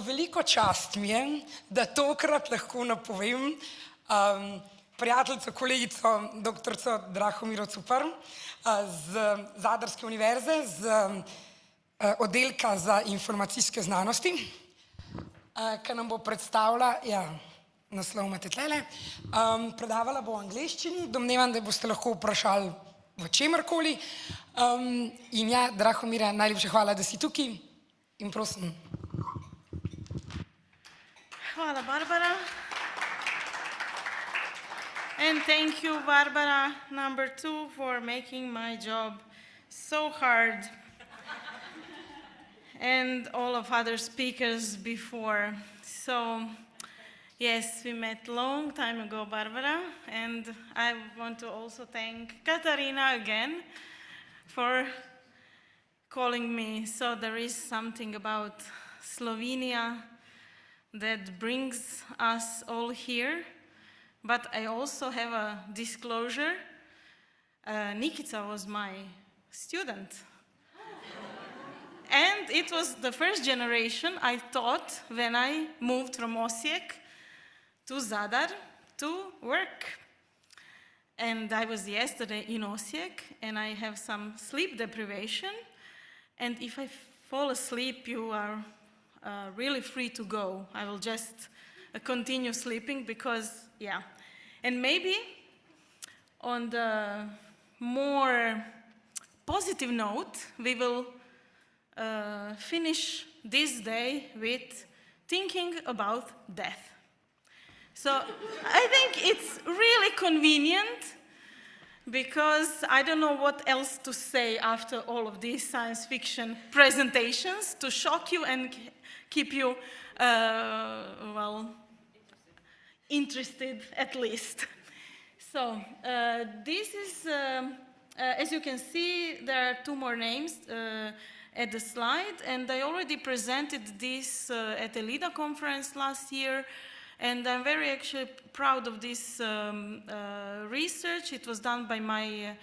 veliko čast mi je, da tokrat lahko napovem prijateljico, kolegico, doktorico Drahomiro Cupar z Zadarske univerze, z oddelka za informacijske znanosti, ki nam bo predstavila, ja, naslov imate tlele, predavala bo v angleščini, domnevam, da boste lahko vprašali v čemerkoli. In ja, Drahomira, najlepša hvala, da si tukaj in prosim. Hvala, Barbara. And thank you, Barbara, number 2, for making my job so hard. And all of other speakers before. So, yes, we met long time ago, Barbara, and I want to also thank Katarina again for calling me. So there is something about Slovenia that brings us all here, but I also have a disclosure. Nikita was my student. And it was the first generation I taught when I moved from Osijek to Zadar to work. And I was yesterday in Osijek, and I have some sleep deprivation. And if I fall asleep, you are really free to go. I will just continue sleeping because, yeah. And maybe on the more positive note, we will finish this day with thinking about death. So I think it's really convenient because I don't know what else to say after all of these science fiction presentations to shock you and keep you, well, interested at least. So this is, as you can see, there are 2 more names at the slide, and I already presented this at the LIDA conference last year, and I'm very actually proud of this research. It was done by my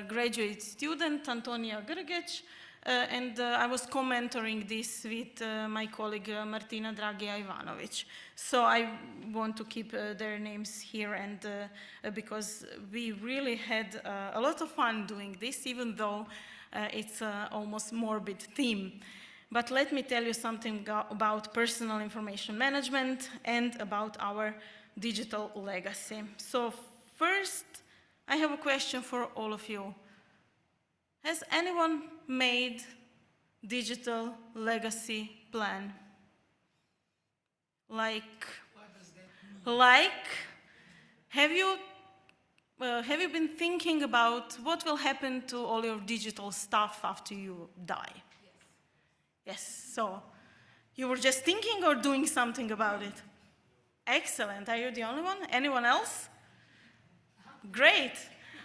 graduate student, Antonija Grgec, and I was co-mentoring this with my colleague Martina Dragija Ivanovic. So I want to keep their names here, and because we really had a lot of fun doing this, even though it's an almost morbid theme. But let me tell you something about personal information management and about our digital legacy. So first, I have a question for all of you. Has anyone made digital legacy plan? Have you been thinking about what will happen to all your digital stuff after you die? Yes, so you were just thinking or doing something about it? Excellent. Are you the only one? Anyone else? Great.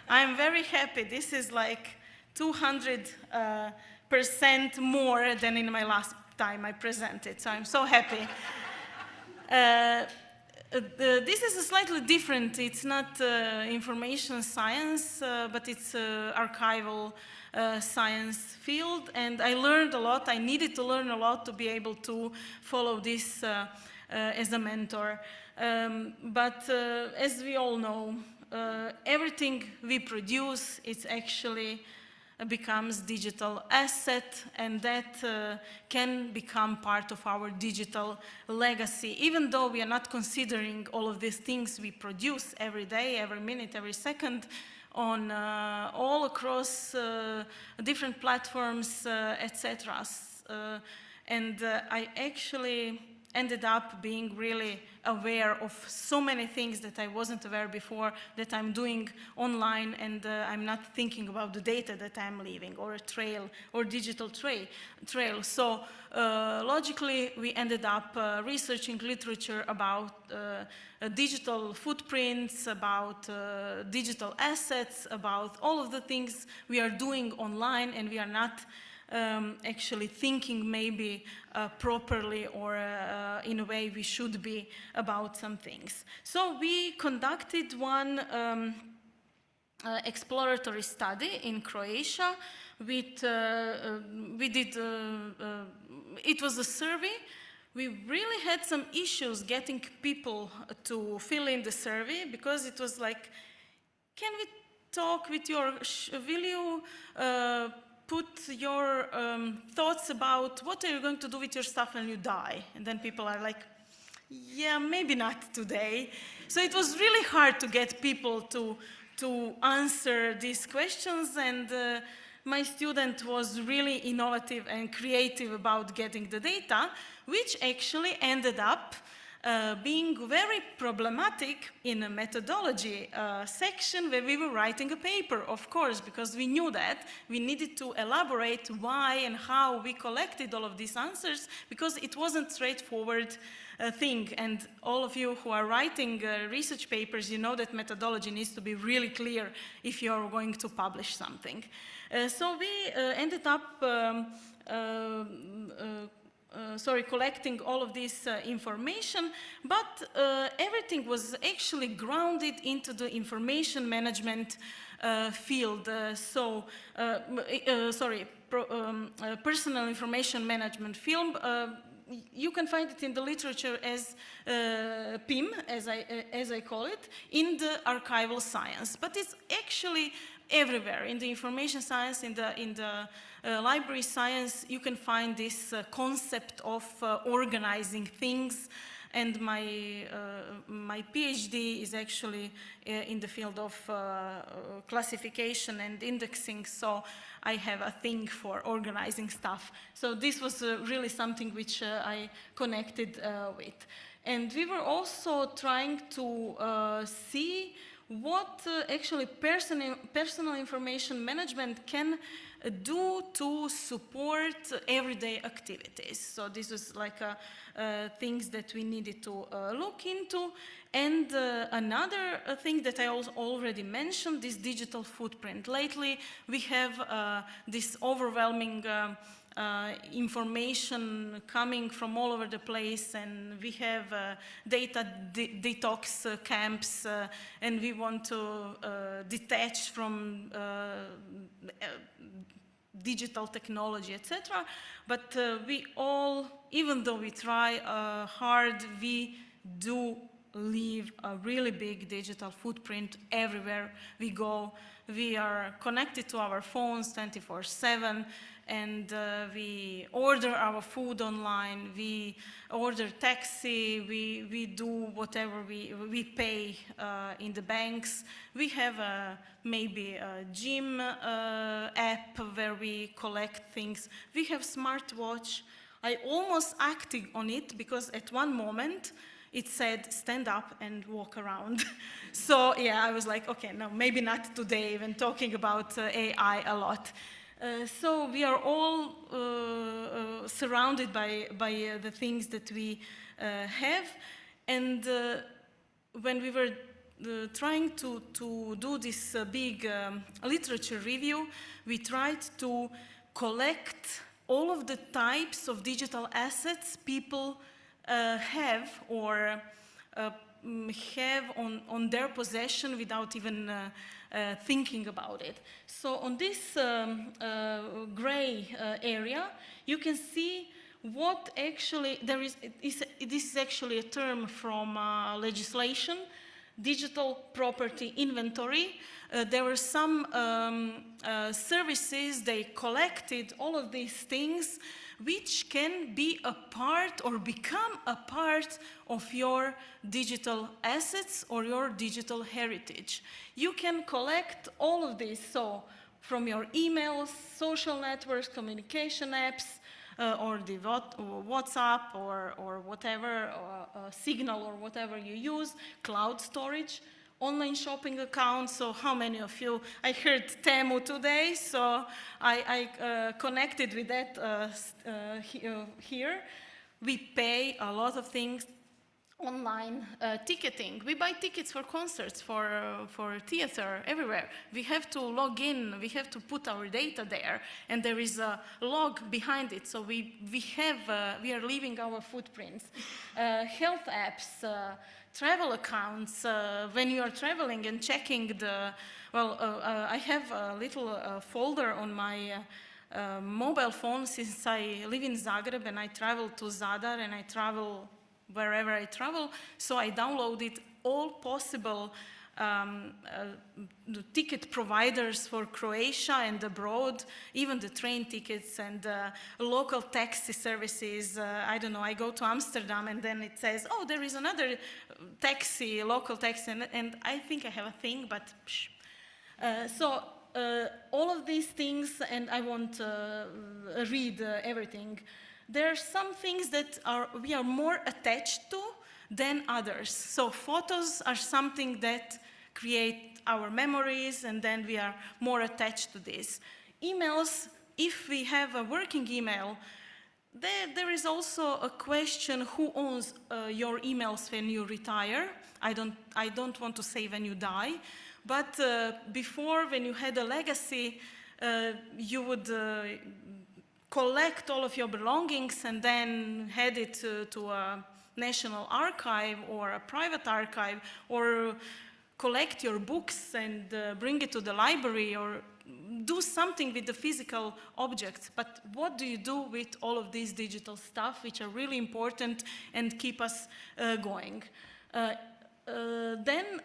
I'm very happy. This is like 200% more than in my last time I presented, so I'm so happy. This is a slightly different. It's not information science, but it's archival science field, and I learned a lot. I needed to learn a lot to be able to follow this as a mentor. But as we all know, everything we produce, it's actually becomes digital asset, and that can become part of our digital legacy. Even though we are not considering all of these things we produce every day, every minute, every second, on all across different platforms, etc. And I actually ended up being really aware of so many things that I wasn't aware before that I'm doing online, and I'm not thinking about the data that I'm leaving, or a trail, or digital trail. So logically, we ended up researching literature about digital footprints, about digital assets, about all of the things we are doing online, and we are not actually thinking maybe properly or in a way we should be about some things. So we conducted one exploratory study in Croatia with, it was a survey we really had some issues getting people to fill in the survey, because it was like, can we talk with your, will you put your thoughts about what are you going to do with your stuff when you die? And then people are like, yeah, maybe not today. So it was really hard to get people to answer these questions, and my student was really innovative and creative about getting the data, which actually ended up being very problematic in a methodology section where we were writing a paper, of course, because we knew that we needed to elaborate why and how we collected all of these answers, because it wasn't straightforward thing. And all of you who are writing research papers, you know that methodology needs to be really clear if you're going to publish something. So we ended up collecting all of this information, but everything was actually grounded into the information management field. Personal information management field. You can find it in the literature as PIM, as I call it, in the archival science. But it's actually everywhere. In the information science, in the library science, you can find this concept of organizing things. And my PhD is actually in the field of classification and indexing, so I have a thing for organizing stuff. So this was really something which I connected with. And we were also trying to see what actually personal information management can do to support everyday activities. So this was like things that we needed to look into. And another thing that I already mentioned, this digital footprint. Lately, we have this overwhelming information coming from all over the place, and we have data detox camps, and we want to detach from digital technology, etc. But we all, even though we try hard, we do leave a really big digital footprint everywhere we go. We are connected to our phones 24/7, and we order our food online, we order taxi, we do whatever we pay in the banks. We have maybe a gym app where we collect things. We have smartwatch. I almost acted on it because at one moment it said, stand up and walk around. So yeah, I was like, okay, no, maybe not today, even talking about AI a lot. So we are all surrounded by the things that we have. And when we were trying to do this big literature review, we tried to collect all of the types of digital assets people have or have on their possession without even thinking about it. So on this gray area, you can see what actually, this is actually a term from legislation, digital property inventory. There were some services, they collected all of these things which can be a part or become a part of your digital assets or your digital heritage. You can collect all of this, so from your emails, social networks, communication apps, or the WhatsApp or whatever, or Signal or whatever you use, cloud storage, online shopping accounts. So how many of you, I heard Temu today, so I connected with that here. We pay a lot of things online, ticketing. We buy tickets for concerts, for theater, everywhere. We have to log in, we have to put our data there, and there is a log behind it, so we are leaving our footprints. Health apps, travel accounts, when you are traveling and checking the, I have a little folder on my mobile phone, since I live in Zagreb and I travel to Zadar and I travel wherever I travel, so I downloaded all possible the ticket providers for Croatia and abroad, even the train tickets and local taxi services. I don't know, I go to Amsterdam and then it says, oh, there is another taxi, local taxi, and I think I have a thing, but psh. So all of these things, and I won't read everything. There are some things that we are more attached to than others. So photos are something that create our memories, and then we are more attached to this. Emails, if we have a working email, there is also a question who owns your emails when you retire. I don't want to say when you die, but before, when you had a legacy, you would collect all of your belongings and then head it to a national archive or a private archive, or collect your books and bring it to the library, or do something with the physical objects. But what do you do with all of these digital stuff, which are really important and keep us going? Then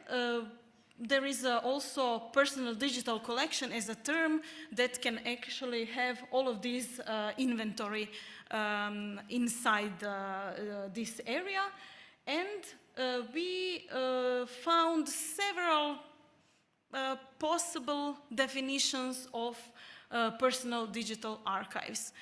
there is also personal digital collection as a term that can actually have all of these inventory inside this area. And we found several possible definitions of personal digital archives.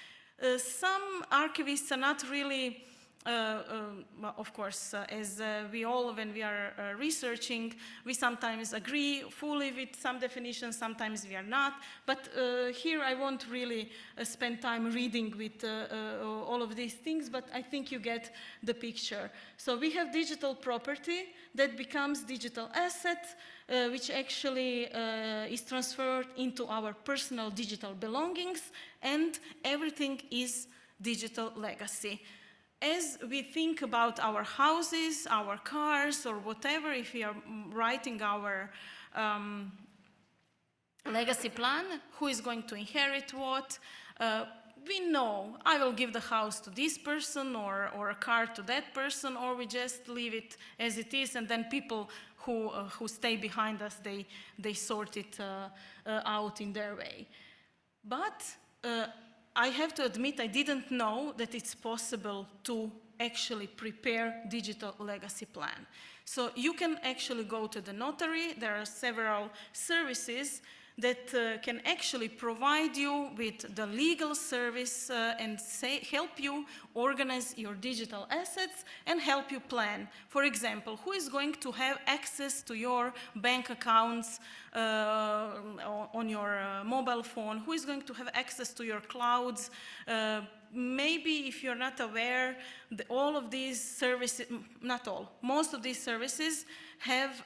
Some archivists are not really, well, of course, as we all, when we are researching, we sometimes agree fully with some definitions, sometimes we are not. But here I won't really spend time reading with all of these things, but I think you get the picture. So we have digital property that becomes digital asset, which actually is transferred into our personal digital belongings, and everything is digital legacy. As we think about our houses, our cars, or whatever, if we are writing our legacy plan, who is going to inherit what, we know I will give the house to this person, or a car to that person, or we just leave it as it is, and then people who stay behind us, they sort it out in their way. But I have to admit, I didn't know that it's possible to actually prepare digital legacy plan. So you can actually go to the notary. There are several services that can actually provide you with the legal service and help you organize your digital assets and help you plan. For example, who is going to have access to your bank accounts on your mobile phone? Who is going to have access to your clouds? Maybe if you're not aware, all of these services, not all, most of these services have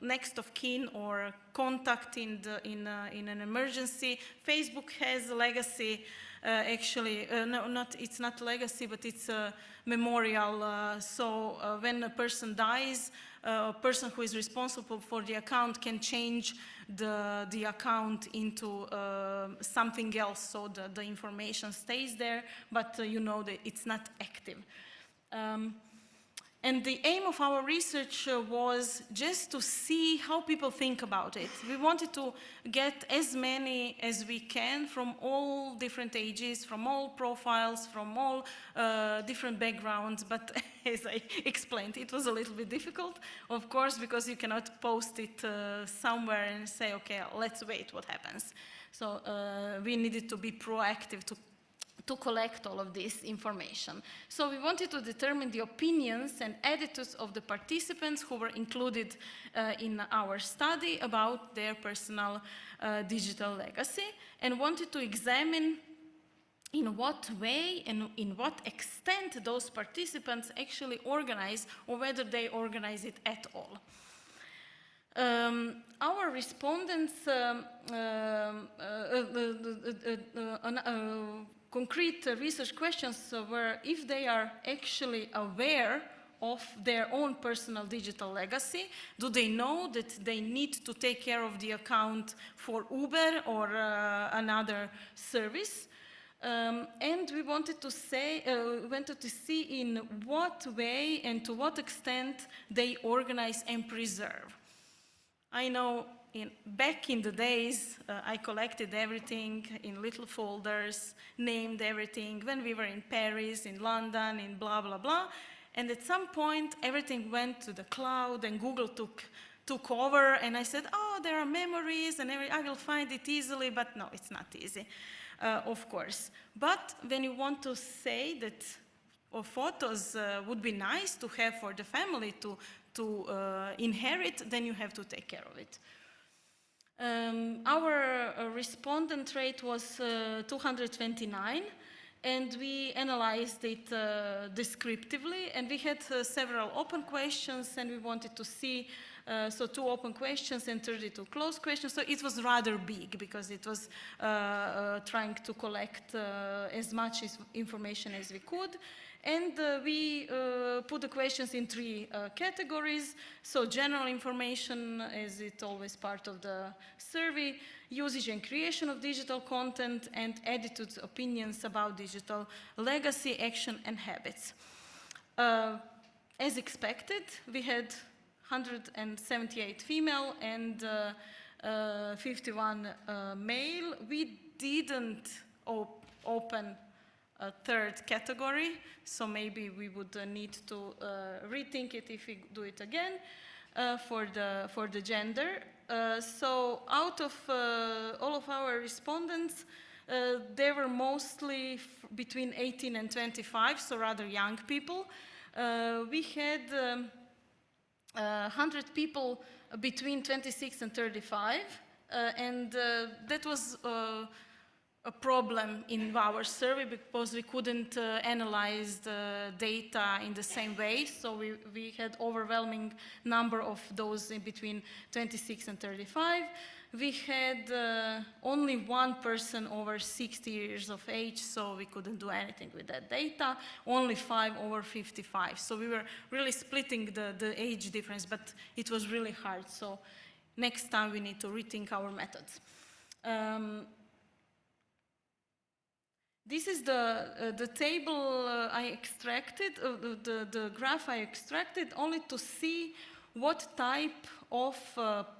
next of kin or contact in an emergency. Facebook has a legacy, actually, no, it's not legacy, but it's a memorial. So when a person dies, a person who is responsible for the account can change the account into something else, so the information stays there, but you know that it's not active. And the aim of our research was just to see how people think about it. We wanted to get as many as we can from all different ages, from all profiles, from all different backgrounds, but as I explained, it was a little bit difficult, of course, because you cannot post it somewhere and say, okay, let's wait what happens. So we needed to be proactive to collect all of this information. So we wanted to determine the opinions and attitudes of the participants who were included in our study about their personal digital legacy, and wanted to examine in what way and in what extent those participants actually organize, or whether they organize it at all. Our respondents concrete research questions were if they are actually aware of their own personal digital legacy? Do they know that they need to take care of the account for Uber or another service? And we wanted to see in what way and to what extent they organize and preserve. I know back in the days, I collected everything in little folders, named everything, when we were in Paris, in London, in blah, blah, blah. And at some point, everything went to the cloud and Google took over. And I said, oh, there are memories and I will find it easily, but no, it's not easy, of course. But when you want to say that photos would be nice to have for the family to inherit, then you have to take care of it. Our respondent rate was 229, and we analyzed it descriptively, and we had several open questions, and we wanted to see, so 2 open questions and 32 closed questions, so it was rather big because it was trying to collect as much information as we could. And we put the questions in 3 categories. So general information, as it's always part of the survey, usage and creation of digital content, and attitudes, opinions about digital legacy, action, and habits. As expected, we had 178 female and 51 male. We didn't open a 3rd category, so maybe we would need to rethink it if we do it again for the gender. So out of all of our respondents, they were mostly between 18 and 25, so rather young people. We had 100 people between 26 and 35, and that was a problem in our survey because we couldn't analyze the data in the same way. So we had overwhelming number of those in between 26 and 35. We had only 1 person over 60 years of age, so we couldn't do anything with that data. Only 5 over 55. So we were really splitting the age difference, but it was really hard. So next time we need to rethink our methods. This is the table I extracted, the graph I extracted, only to see what type of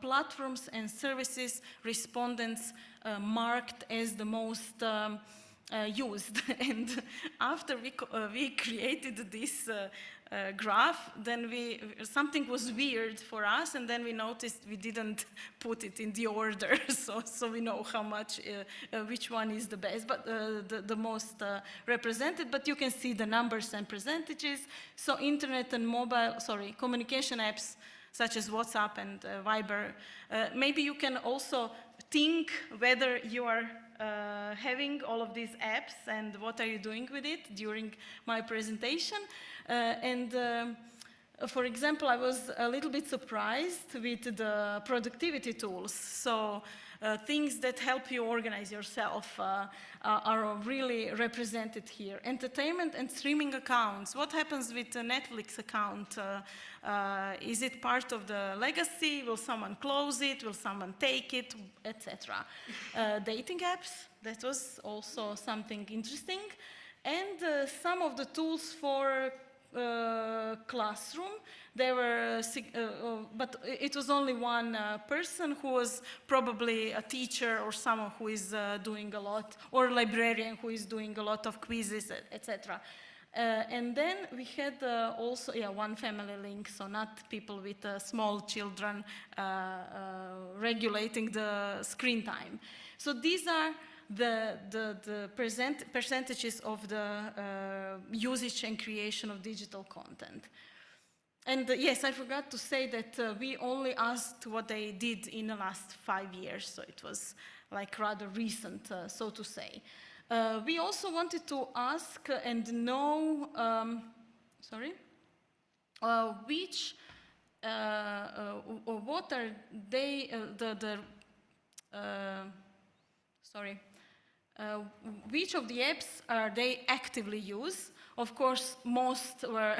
platforms and services respondents marked as the most used. And after we created this graph, then something was weird for us, and then we noticed we didn't put it in the order, so we know how much, which one is the best, but the most represented. But you can see the numbers and percentages. So internet and communication apps such as WhatsApp and Viber. Maybe you can also think whether you are having all of these apps and what are you doing with it during my presentation. For example, I was a little bit surprised with the productivity tools. So things that help you organize yourself are really represented here. Entertainment and streaming accounts. What happens with the Netflix account? Is it part of the legacy? Will someone close it? Will someone take it? Etc. Dating apps, that was also something interesting. And some of the tools for classroom. There were, but it was only 1 person who was probably a teacher or someone who is doing a lot, or a librarian who is doing a lot of quizzes, etc. And then we had also 1 family link, so not people with small children regulating the screen time. So these are the percentages of the usage and creation of digital content. And yes, I forgot to say that we only asked what they did in the last 5 years, so it was like rather recent, so to say. We also wanted to ask and know, which, what are they, which of the apps are they actively use? Of course, most were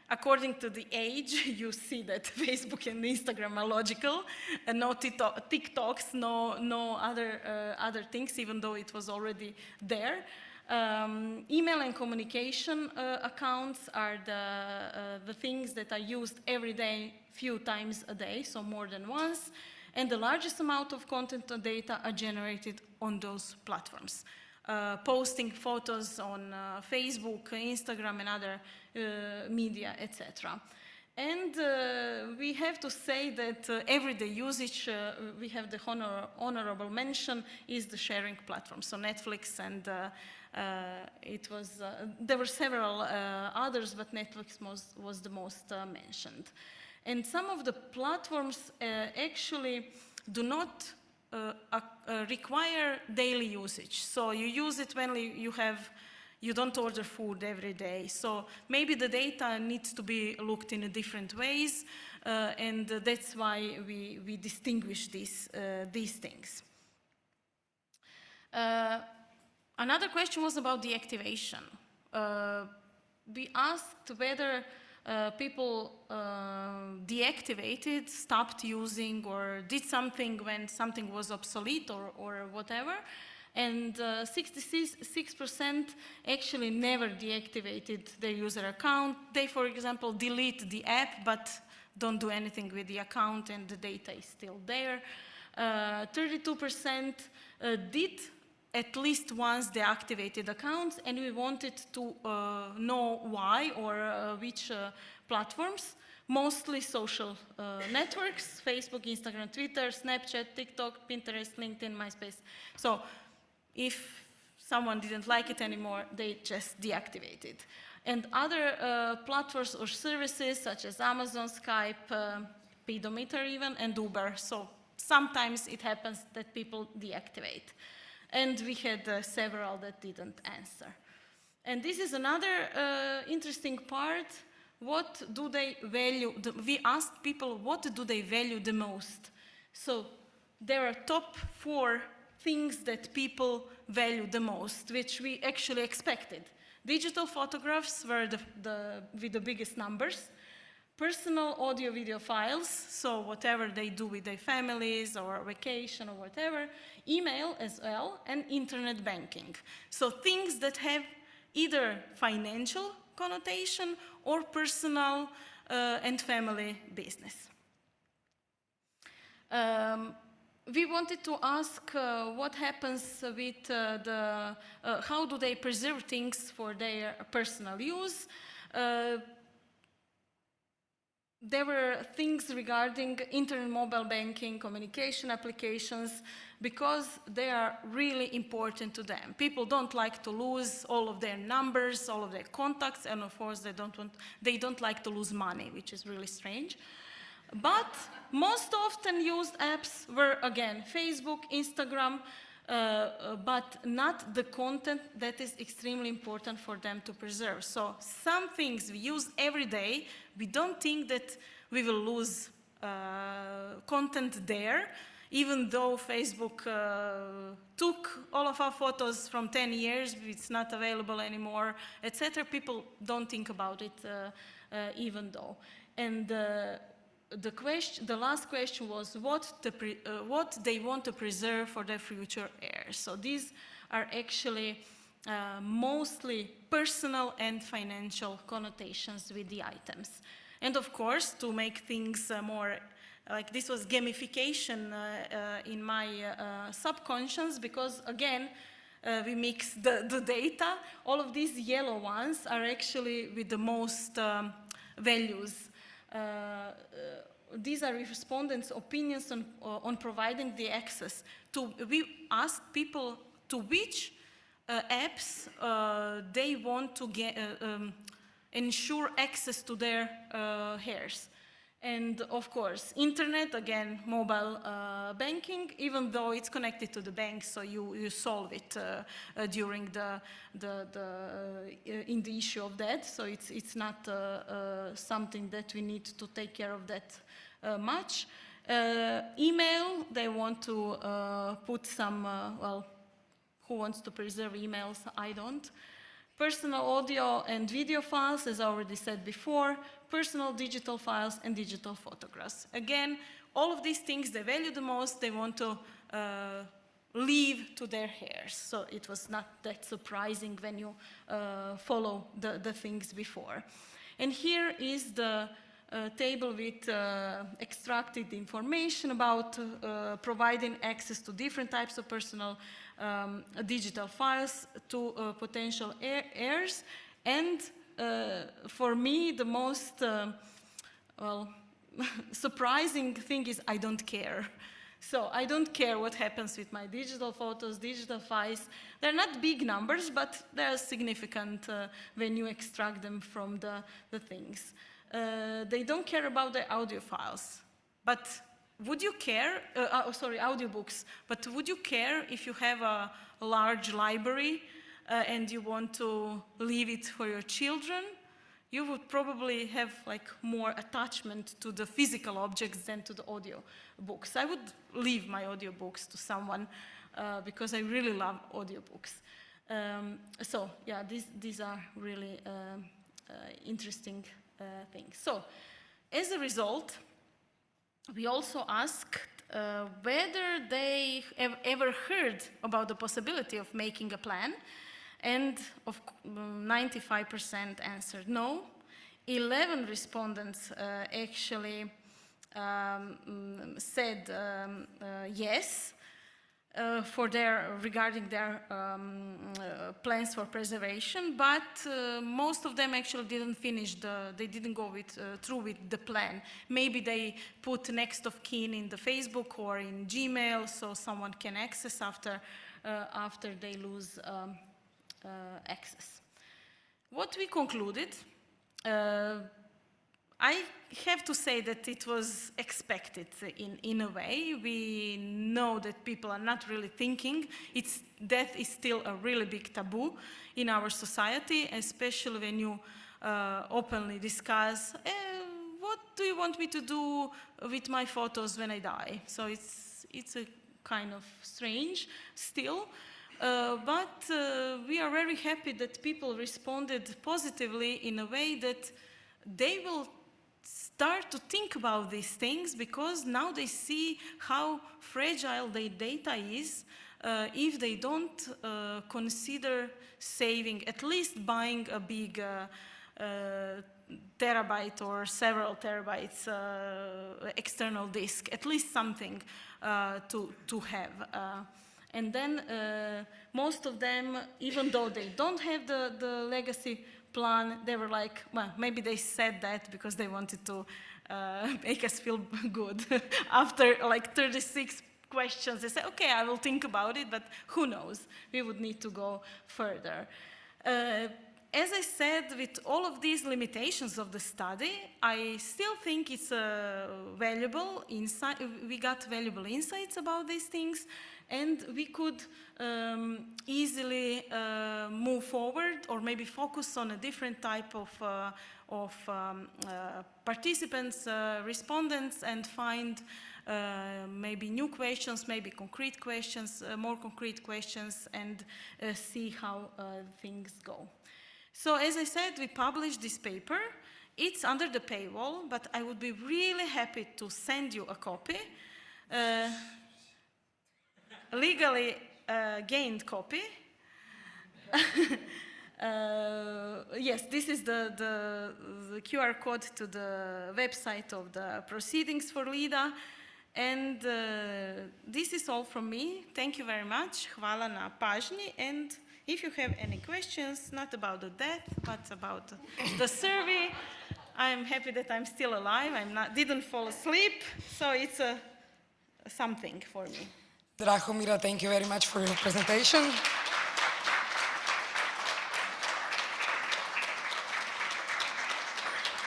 according to the age, you see that Facebook and Instagram are logical, and no TikToks, no other things, even though it was already there. Email and communication accounts are the things that are used every day, few times a day, so more than once, and the largest amount of content or data are generated on those platforms. Posting photos on Facebook, Instagram, and other media, etc. And we have to say that everyday usage, we have the honorable mention, is the sharing platform. So Netflix, and there were several others, but Netflix was the most mentioned. And some of the platforms actually do not require daily usage. So you use it when you don't order food every day. So maybe the data needs to be looked in different ways, and that's why we distinguish these things. Another question was about deactivation. We asked whether people deactivated, stopped using, or did something when something was obsolete or whatever. And 66% actually never deactivated their user account. They, for example, delete the app, but don't do anything with the account, and the data is still there. 32% did at least once deactivated accounts, and we wanted to know why or which platforms. Mostly social networks: Facebook, Instagram, Twitter, Snapchat, TikTok, Pinterest, LinkedIn, MySpace. So if someone didn't like it anymore, they just deactivated. And other platforms or services such as Amazon, Skype, Pedometer even, and Uber. So sometimes it happens that people deactivate. And we had several that didn't answer. And this is another interesting part. What do they value? We asked people, what do they value the most? So there are top 4 things that people value the most, which we actually expected. Digital photographs were with the biggest numbers. Personal audio-video files, so whatever they do with their families or vacation or whatever. Email as well, and internet banking. So things that have either financial connotation or personal and family business. We wanted to ask what happens with how do they preserve things for their personal use. There were things regarding internet, mobile banking, communication applications, because they are really important to them. People don't like to lose all of their numbers, all of their contacts, and of course they don't like to lose money, which is really strange. But most often used apps were, again, Facebook, Instagram, but not the content that is extremely important for them to preserve. So some things we use every day, we don't think that we will lose content there, even though Facebook took all of our photos from 10 years, it's not available anymore, etc. People don't think about it even though. And the last question was what they want to preserve for their future heirs. So these are actually mostly personal and financial connotations with the items. And of course, to make things more, like this was gamification in my subconscious, because again, we mix the data. All of these yellow ones are actually with the most values. These are respondents' opinions on providing the access. We asked people to which apps they want to ensure access to their heirs. And of course, internet, again, mobile banking, even though it's connected to the bank, so you solve it during in the issue of that. So it's not something that we need to take care of that much. Email, they want to put some, well, who wants to preserve emails? I don't. personal audio and video files, as I already said before, personal digital files, and digital photographs. Again, all of these things they value the most, they want to leave to their heirs. So it was not that surprising when you follow the things before. And here is the table with extracted information about providing access to different types of personal digital files to potential heirs. And for me, the most surprising thing is I don't care. So I don't care what happens with my digital photos, digital files. They're not big numbers, but they're significant when you extract them from the things. They don't care about the audio files. But would you care, audiobooks, but would you care if you have a large library and you want to leave it for your children? You would probably have like more attachment to the physical objects than to the audio books. I would leave my audiobooks to someone because I really love audiobooks. So yeah, these are really interesting things. So as a result, we also asked whether they have ever heard about the possibility of making a plan. And 95% answered no. 11 respondents actually said yes regarding their plans for preservation, but most of them actually didn't finish they didn't go through with the plan. Maybe they put next of kin in the Facebook or in Gmail so someone can access after they lose access. What we concluded, I have to say that it was expected in a way. We know that people are not really thinking. Death is still a really big taboo in our society, especially when you openly discuss, what do you want me to do with my photos when I die? So it's a kind of strange still. But we are very happy that people responded positively in a way that they will start to think about these things because now they see how fragile their data is if they don't consider saving, at least buying a big terabyte or several terabytes external disk, at least something to have. And then most of them, even though they don't have the legacy plan, they were like, well, maybe they said that because they wanted to make us feel good. After like 36 questions, they said, okay, I will think about it, but who knows? We would need to go further. As I said, with all of these limitations of the study, I still think it's valuable insight. We got valuable insights about these things, and we could easily move forward or maybe focus on a different type of participants, respondents, and find maybe new questions, maybe concrete questions, more concrete questions, and see how things go. So as I said, we published this paper. It's under the paywall, but I would be really happy to send you a copy. Legally gained copy. Yes, this is the QR code to the website of the Proceedings for LIDA. And this is all from me. Thank you very much. Hvala na pažnji. And if you have any questions, not about the death, but about the survey, I'm happy that I'm still alive. Didn't fall asleep, so it's something for me. Drahomira, thank you very much for your presentation.